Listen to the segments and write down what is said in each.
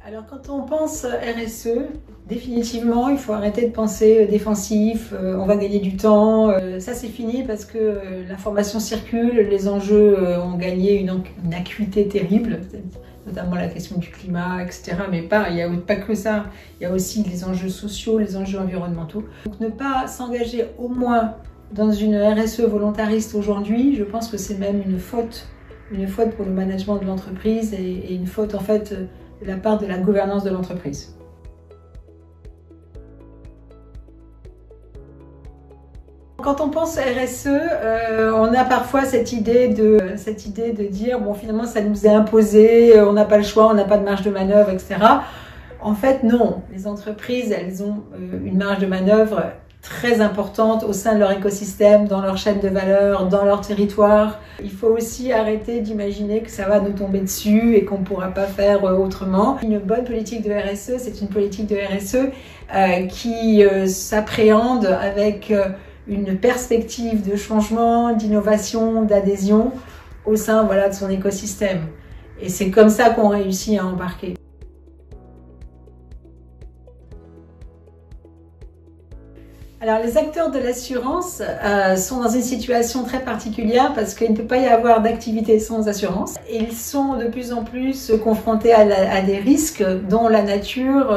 Alors quand on pense RSE, définitivement il faut arrêter de penser défensif, on va gagner du temps, ça c'est fini parce que l'information circule, les enjeux ont gagné une acuité terrible, notamment la question du climat, etc. Mais il n'y a pas que ça, il y a aussi les enjeux sociaux, les enjeux environnementaux. Donc ne pas s'engager au moins dans une RSE volontariste aujourd'hui, je pense que c'est même une faute pour le management de l'entreprise et une faute en fait de la part de la gouvernance de l'entreprise. Quand on pense à RSE, on a parfois cette idée de dire bon finalement ça nous est imposé, on n'a pas le choix, on n'a pas de marge de manœuvre, etc. En fait non, les entreprises elles ont une marge de manœuvre très importante au sein de leur écosystème, dans leur chaîne de valeur, dans leur territoire. Il faut aussi arrêter d'imaginer que ça va nous tomber dessus et qu'on ne pourra pas faire autrement. Une bonne politique de RSE, c'est une politique de RSE qui s'appréhende avec une perspective de changement, d'innovation, d'adhésion au sein de son écosystème. Et c'est comme ça qu'on réussit à embarquer. Alors les acteurs de l'assurance sont dans une situation très particulière parce qu'il ne peut pas y avoir d'activité sans assurance. Ils sont de plus en plus confrontés à des risques dont la nature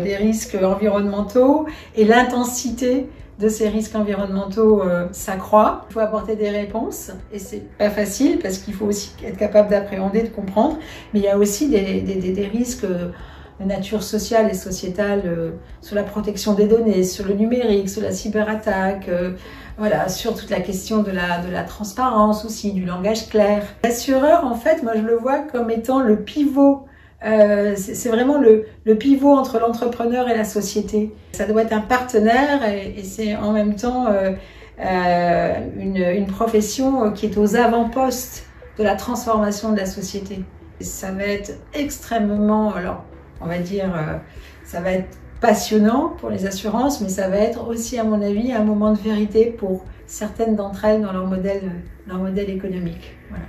des risques environnementaux et l'intensité de ces risques environnementaux s'accroît. Il faut apporter des réponses et c'est pas facile parce qu'il faut aussi être capable d'appréhender, de comprendre, mais il y a aussi des risques de nature sociale et sociétale sur la protection des données, sur le numérique, sur la cyberattaque, sur toute la question de la transparence aussi, du langage clair. L'assureur, en fait, moi je le vois comme étant le pivot, c'est vraiment le pivot entre l'entrepreneur et la société. Ça doit être un partenaire et c'est en même temps une profession qui est aux avant-postes de la transformation de la société. Ça va être extrêmement, on va dire, ça va être passionnant pour les assurances, mais ça va être aussi, à mon avis, un moment de vérité pour certaines d'entre elles dans leur modèle économique. Voilà.